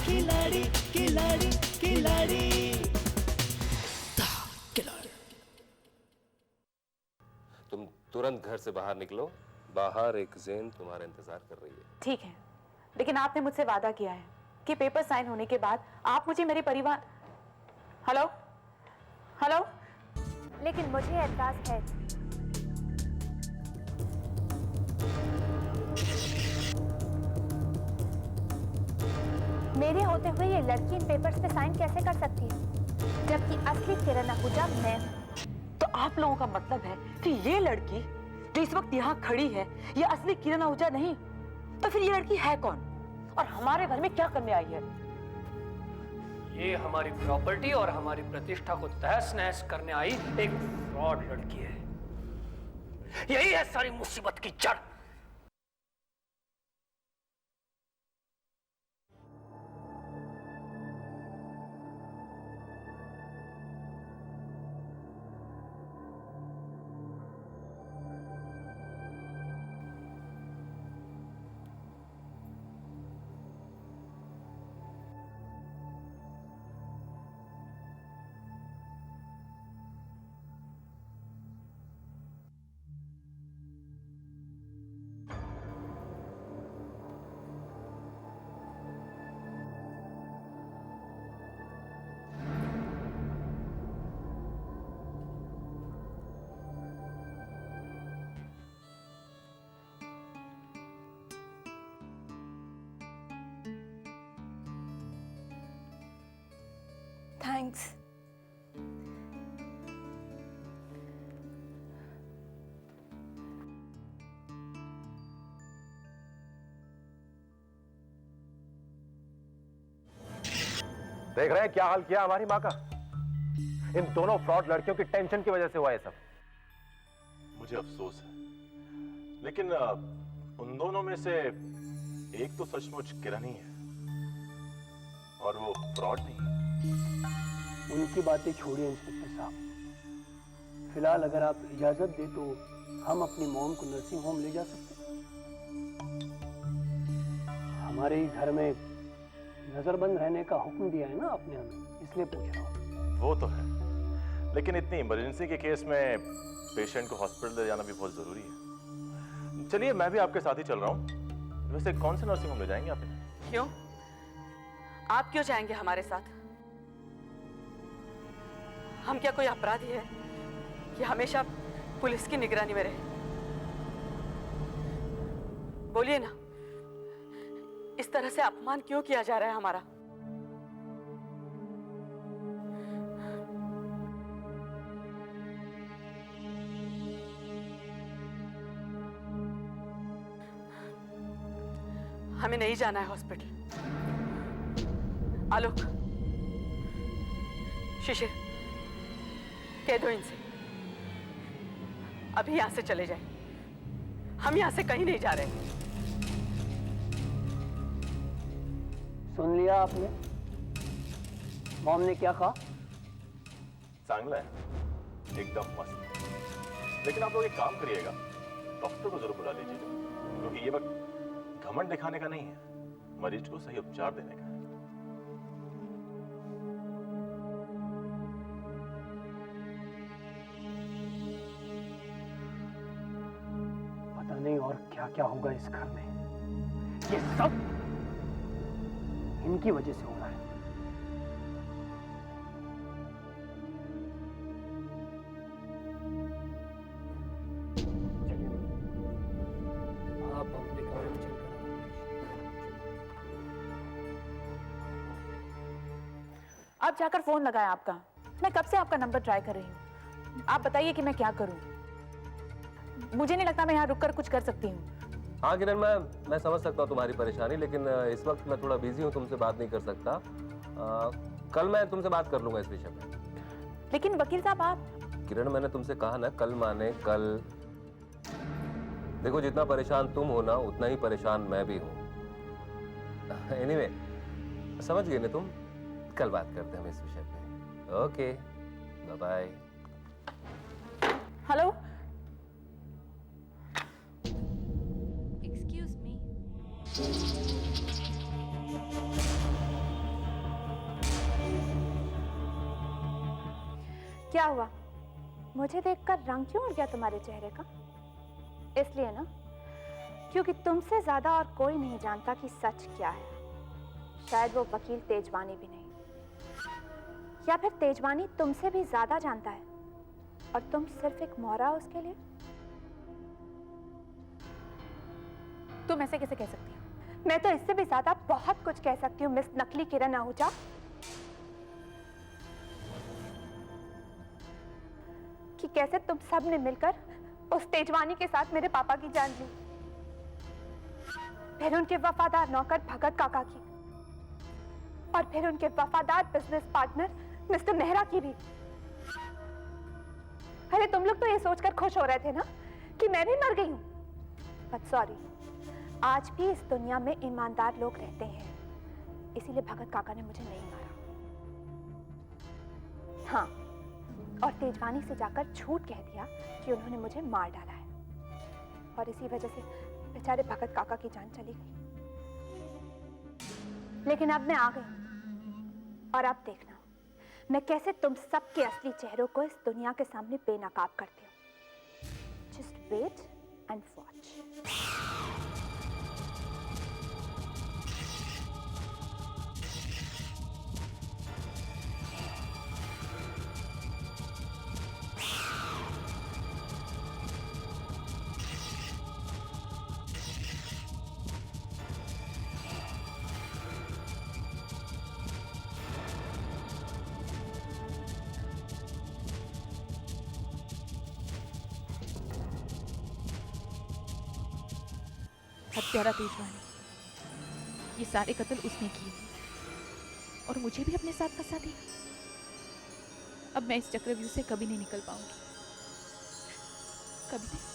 खिलाड़ी खिलाड़ी खिलाड़ी। तुम तुरंत घर से बाहर निकलो, बाहर एक ज़ेन तुम्हारा इंतजार कर रही है। ठीक है, लेकिन आपने मुझसे वादा किया है कि पेपर साइन होने के बाद आप मुझे मेरे परिवार। Hello hello. लेकिन मुझे एतराज है। मेरे होते हुए ये लड़की इन पेपर्स पे साइन कैसे कर सकती है, जबकि असली किरण आहूजा मैं हूं। तो आप लोगों का मतलब है कि ये लड़की जो इस वक्त यहाँ खड़ी है ये असली किरण आहूजा नहीं, तो फिर ये लड़की है कौन और हमारे घर में क्या करने आई है? ये हमारी प्रॉपर्टी और हमारी प्रतिष्ठा को तहस नहस करने आई एक फ्रॉड लड़की है। यही है सारी मुसीबत की जड़। थैंक्स। देख रहे हैं क्या हाल किया हमारी माँ का? इन दोनों फ्रॉड लड़कियों की टेंशन की वजह से हुआ है सब। मुझे अफसोस है, लेकिन उन दोनों में से एक तो सचमुच किरण ही है और वो फ्रॉड नहीं है। उनकी बातें छोड़िए इंस्पेक्टर साहब। फिलहाल अगर आप इजाजत दे तो हम अपनी मॉम को नर्सिंग होम ले जा सकते हैं। हमारे ही घर में नजरबंद रहने का हुक्म दिया है ना आपने हमें, इसलिए पूछ रहा हूँ। वो तो है, लेकिन इतनी इमरजेंसी के केस में पेशेंट को हॉस्पिटल ले जाना भी बहुत जरूरी है। चलिए मैं भी आपके साथ ही चल रहा हूँ। वैसे कौन से नर्सिंग होम ले जाएंगे आप? क्यों, आप क्यों जाएंगे हमारे साथ? हम क्या कोई अपराधी है कि हमेशा पुलिस की निगरानी में रहे? बोलिए ना, इस तरह से अपमान क्यों किया जा रहा है हमारा? हमें नहीं जाना है हॉस्पिटल। आलोक, शिशिर, कह दो इनसे अभी यहां से चले जाए। हम यहां से कहीं नहीं जा रहे। सुन लिया आपने मॉम ने क्या कहा? चांगला है, एकदम मस्त। लेकिन आप लोग एक काम करिएगा, डॉक्टर को जरूर बुला लीजिएगा, क्योंकि ये वक्त घमंड दिखाने का नहीं है, मरीज को सही उपचार देने का है। पता नहीं और क्या क्या होगा इस घर में। ये सब इनकी वजह से हो रहा है। आप अपने काम में चल। अब जाकर फोन लगाया आपका। मैं कब से आपका नंबर ट्राई कर रही हूँ। आप बताइए कि मैं क्या करूँ। मुझे नहीं लगता मैं यहाँ रुककर कुछ कर सकती हूँ। हाँ किरण, मैं समझ सकता हूँ तुम्हारी परेशानी, लेकिन इस वक्त मैं थोड़ा बिजी हूँ, तुमसे बात नहीं कर सकता। कल मैं तुमसे बात कर लूंगा इस विषय पे। लेकिन वकील साहब आप। किरण, मैंने तुमसे कहा ना, कल माने कल। देखो, जितना परेशान तुम हो ना उतना ही परेशान मैं भी हूँ। एनीवे, समझ गए ना तुम? कल बात करते हैं हम इस विषय पे। Okay, bye bye. Hello, excuse me. क्या हुआ? मुझे देखकर रंग क्यों उड़ गया तुम्हारे चेहरे का? इसलिए ना, क्योंकि तुमसे ज्यादा और कोई नहीं जानता कि सच क्या है। शायद वो वकील तेजवानी भी नहीं, या फिर तेजवानी तुमसे भी ज्यादा जानता है और तुम सिर्फ एक मोहरा हो उसके लिए। तुम ऐसे कैसे कह सकती हो? मैं तो इससे भी ज्यादा बहुत कुछ कह सकती हूँ मिस नकली किरण आहूजा। कि कैसे तुम सब ने मिलकर उस तेजवानी के साथ मेरे पापा की जान ली, फिर उनके वफादार नौकर भगत काका की, और फिर उनके वफादार बिजनेस पार्टनर मिस्टर मेहरा की भी। अरे तुम लोग तो ये सोचकर खुश हो रहे थे ना कि मैं भी मर गई हूं, बट सॉरी, आज भी इस दुनिया में ईमानदार लोग रहते हैं, इसीलिए भगत काका ने मुझे नहीं मारा। हाँ, और तेजवानी से जाकर झूठ कह दिया कि उन्होंने मुझे मार डाला है, और इसी वजह से बेचारे भगत काका की जान चली गई। लेकिन अब मैं आ गई, और अब देखना मैं कैसे तुम सबके असली चेहरों को इस दुनिया के सामने बेनकाब करती हूँ। Just wait and watch. हत्यारा तेजवानी, ये सारे कत्ल उसने किए और मुझे भी अपने साथ फंसा दिया। अब मैं इस चक्रव्यूह से कभी नहीं निकल पाऊंगी, कभी नहीं।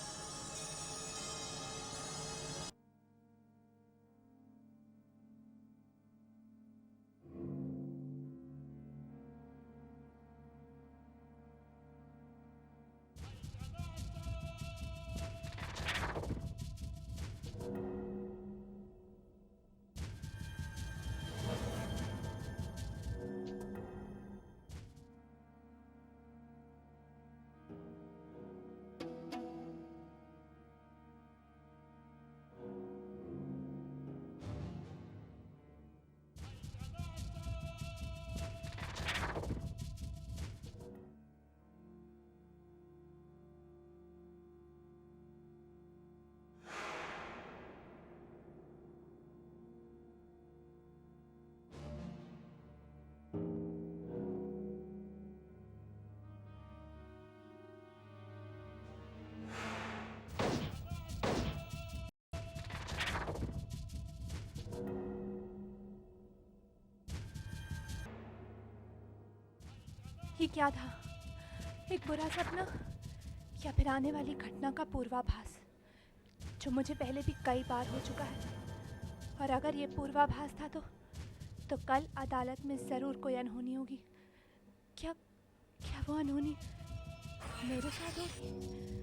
ये क्या था? एक बुरा सपना या फिर आने वाली घटना का पूर्वाभास, जो मुझे पहले भी कई बार हो चुका है। और अगर ये पूर्वाभास था तो कल अदालत में जरूर कोई अनहोनी होगी। क्या क्या वो अनहोनी मेरे साथ होगी?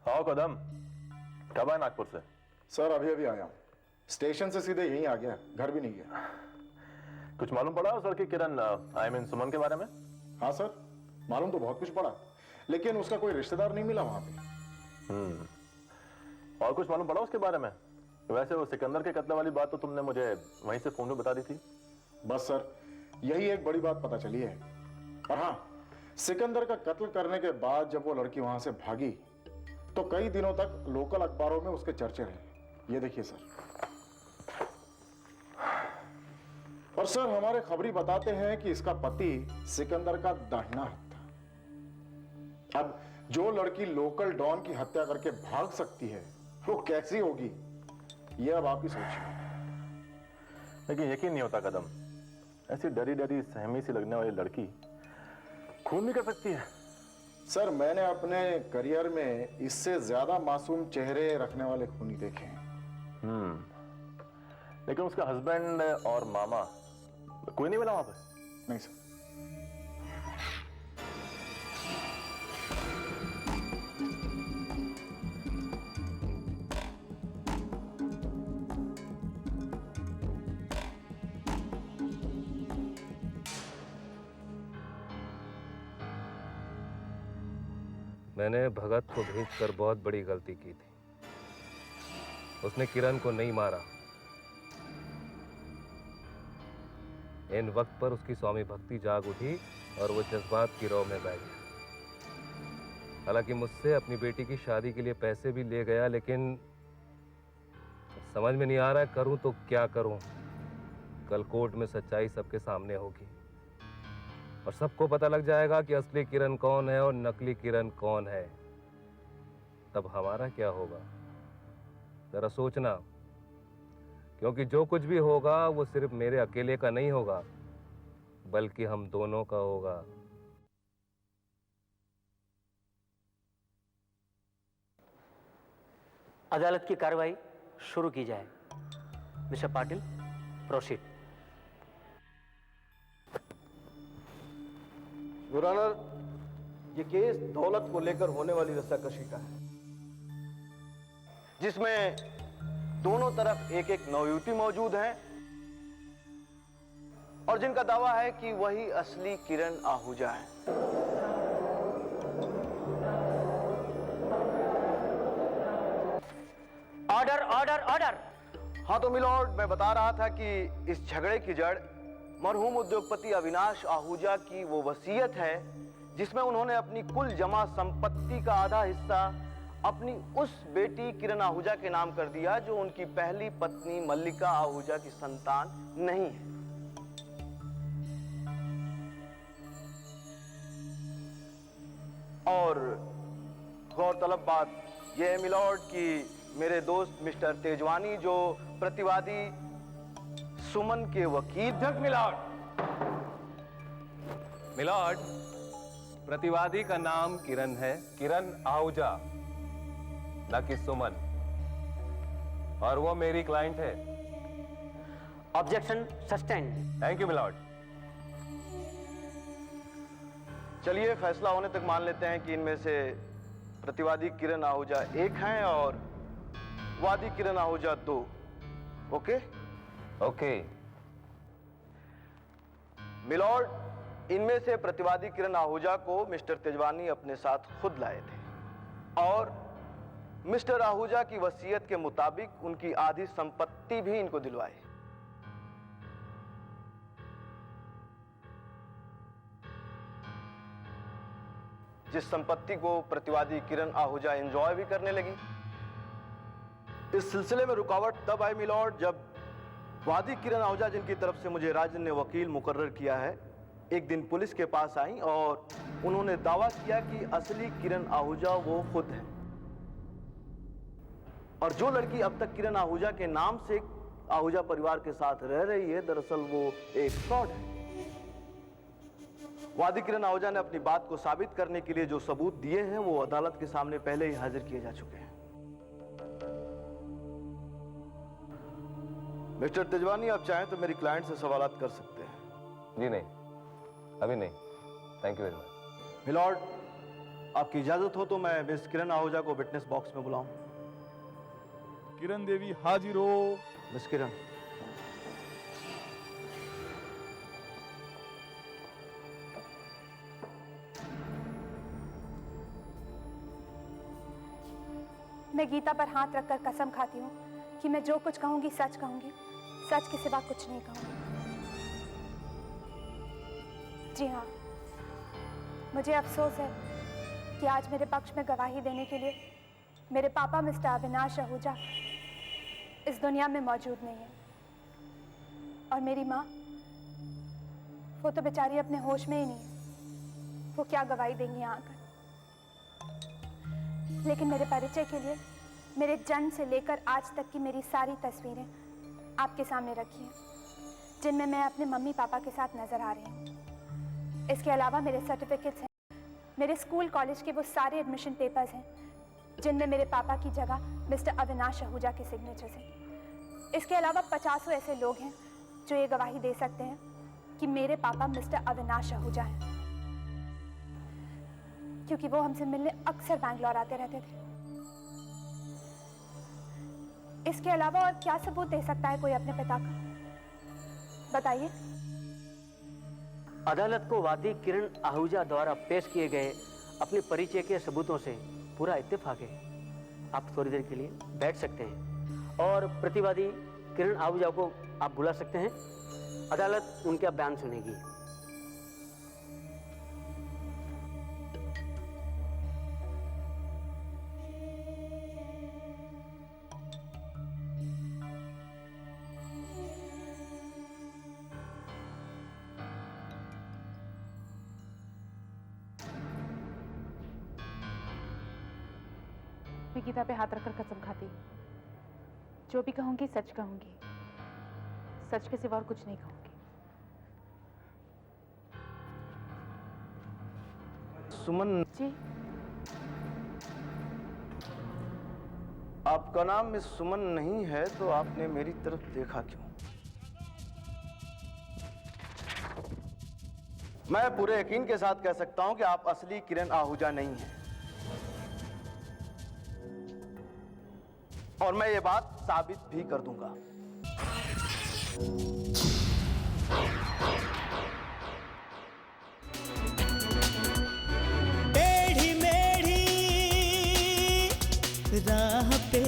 आओ कदम, कब आए नागपुर से? सर अभी अभी आया हूँ, स्टेशन से सीधे यहीं आ गया, घर भी नहीं गया। कुछ मालूम पड़ा उस लड़की किरण आई मीन सुमन के बारे में? हाँ सर, मालूम तो बहुत कुछ पड़ा, लेकिन उसका कोई रिश्तेदार नहीं मिला वहां पे। और कुछ मालूम पड़ा उसके बारे में? वैसे वो सिकंदर के कत्ल वाली बात तो तुमने मुझे वहीं से फोन में बता दी थी। बस सर, यही एक बड़ी बात पता चली है। और हाँ, सिकंदर का कत्ल करने के बाद जब वो लड़की वहां से भागी तो कई दिनों तक लोकल अखबारों में उसके चर्चे रहे। ये देखिए सर। और सर, हमारे खबरी बताते हैं कि इसका पति सिकंदर का दाहिना हाथ था। अब जो लड़की लोकल डॉन की हत्या करके भाग सकती है वो कैसी होगी, ये अब आप ही सोचिए। लेकिन यकीन नहीं होता कदम, ऐसी डरी डरी सहमी सी लगने वाली लड़की खून भी कर सकती है। सर, मैंने अपने करियर में इससे ज्यादा मासूम चेहरे रखने वाले खूनी देखे हैं। लेकिन उसका हस्बैंड और मामा कोई नहीं मिला वहां पर? नहीं सर। मैंने भगत को भेजकर बहुत बड़ी गलती की थी। उसने किरण को नहीं मारा। इन वक्त पर उसकी स्वामी भक्ति जाग उठी और वो जज्बात की रौ में बह गया। हालांकि मुझसे अपनी बेटी की शादी के लिए पैसे भी ले गया, लेकिन समझ में नहीं आ रहा है करूं तो क्या करूं। कल कोर्ट में सच्चाई सबके सामने होगी और सबको पता लग जाएगा कि असली किरण कौन है और नकली किरण कौन है। तब हमारा क्या होगा, जरा सोचना, क्योंकि जो कुछ भी होगा वो सिर्फ मेरे अकेले का नहीं होगा, बल्कि हम दोनों का होगा। अदालत की कार्रवाई शुरू की जाए। Mister Patil, proceed. Your honour, ये केस दौलत को लेकर होने वाली रस्साकशी का है, जिसमें दोनों तरफ एक एक नवयुवती मौजूद हैं और जिनका दावा है कि वही असली किरण आहूजा है। Order order order. हाँ तो मिलॉर्ड, मैं बता रहा था कि इस झगड़े की जड़ मरहूम उद्योगपति अविनाश आहूजा की वो वसीयत है जिसमें उन्होंने अपनी कुल जमा संपत्ति का आधा हिस्सा अपनी उस बेटी किरण आहूजा के नाम कर दिया जो उनकी पहली पत्नी मल्लिका आहूजा की संतान नहीं है। और गौरतलब बात यह है मिलॉर्ड कि मेरे दोस्त मिस्टर तेजवानी जो प्रतिवादी सुमन के वकील। मिलॉर्ड, प्रतिवादी का नाम किरण है, किरण आहूजा, ना कि सुमन, और वो मेरी क्लाइंट है। Objection sustained. Thank you milord. चलिए फैसला होने तक मान लेते हैं कि इनमें से प्रतिवादी किरण आहूजा एक हैं और वादी किरण आहूजा दो। Okay okay. मिलॉर्ड, इनमें से प्रतिवादी किरण आहूजा को मिस्टर तेजवानी अपने साथ खुद लाए थे और मिस्टर आहूजा की वसीयत के मुताबिक उनकी आधी संपत्ति भी इनको दिलवाई। जिस संपत्ति को प्रतिवादी किरण आहूजा एंजॉय भी करने लगी। इस सिलसिले में रुकावट तब आई मिलॉर्ड जब वादी किरण आहूजा, जिनकी तरफ से मुझे राज्य ने वकील मुकर्रर किया है, एक दिन पुलिस के पास आई और उन्होंने दावा किया कि असली किरण आहूजा वो खुद है और जो लड़की अब तक किरण आहूजा के नाम से आहूजा परिवार के साथ रह रही है, दरअसल वो एक फ्रॉड है। वादी किरण आहूजा ने अपनी बात को साबित करने के लिए जो सबूत दिए हैं वो अदालत के सामने पहले ही हाजिर किए जा चुके हैं। मिस्टर तेजवानी, आप चाहें तो मेरी क्लाइंट से सवालात कर सकते हैं। जी नहीं, अभी नहीं। Thank you very much. Milord, आपकी इजाजत हो तो मैं मिस किरण आहूजा को विटनेस बॉक्स में बुलाऊं। किरण देवी हाजिर हो। मिस किरण। मैं गीता पर हाथ रखकर कसम खाती हूँ कि मैं जो कुछ कहूंगी सच कहूंगी, सच के सिवा कुछ नहीं कहूंगी। जी हाँ, मुझे अफसोस है कि आज मेरे पक्ष में गवाही देने के लिए मेरे पापा मिस्टर अविनाश आहूजा इस दुनिया में मौजूद नहीं है और मेरी माँ, वो तो बेचारी अपने होश में ही नहीं है। वो क्या गवाही देंगी यहाँ आकर। लेकिन मेरे परिचय के लिए मेरे जन्म से लेकर आज तक की मेरी सारी तस्वीरें आपके सामने रखी हैं, जिनमें मैं अपने मम्मी पापा के साथ नजर आ रही हूँ। इसके अलावा मेरे सर्टिफिकेट्स हैं, मेरे स्कूल कॉलेज के वो सारे एडमिशन पेपर्स हैं जिनमें मेरे पापा की जगह मिस्टर अविनाश आहूजा के सिग्नेचर्स हैं। इसके अलावा 50 ऐसे लोग हैं जो ये गवाही दे सकते हैं कि मेरे पापा मिस्टर अविनाश आहूजा हैं, क्योंकि वो हमसे मिलने अक्सर बैंगलोर आते रहते थे। इसके अलावा और क्या सबूत दे सकता है कोई अपने पिता का, बताइए। अदालत को वादी किरण आहूजा द्वारा पेश किए गए अपने परिचय के सबूतों से पूरा इत्तेफाक है। आप थोड़ी देर के लिए बैठ सकते हैं और प्रतिवादी किरण आहूजा को आप बुला सकते हैं। अदालत उनका बयान सुनेगी। मैं गीता पे हाथ रखकर कसम खाती हूँ, जो भी कहूंगी सच कहूंगी, सच के सिवा और कुछ नहीं कहूंगी। सुमन जी, आपका नाम मिस सुमन नहीं है तो आपने मेरी तरफ देखा क्यों? मैं पूरे यकीन के साथ कह सकता हूं कि आप असली किरण आहूजा नहीं हैं, और मैं ये बात साबित भी कर दूंगा। टेढ़ी मेढ़ी राह पे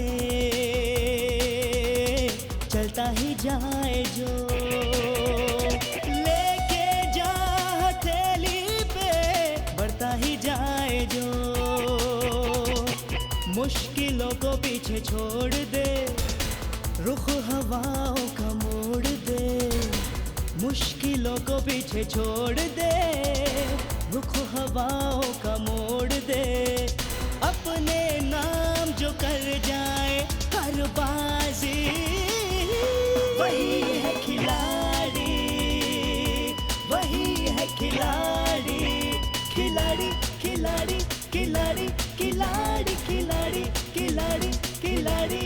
चलता ही जाए जो, लेके जा हथेली पे बढ़ता ही जाए जो, मुश्किलों को पीछे छोड़ दे, रुख हवाओं का मोड़ दे, मुश्किलों को पीछे छोड़ दे, रुख हवाओं का मोड़ दे, अपने नाम जो कर जाए हर बाजी, वही है खिलाड़ी, वही है खिलाड़ी, खिलाड़ी खिलाड़ी खिलाड़ी खिलाड़ी खिलाड़ी खिलाड़ी खिलाड़ी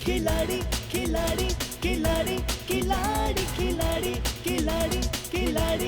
खिलाड़ी खिलाड़ी खिलाड़ी खिलाड़ी खिलाड़ी खिलाड़ी खिलाड़ी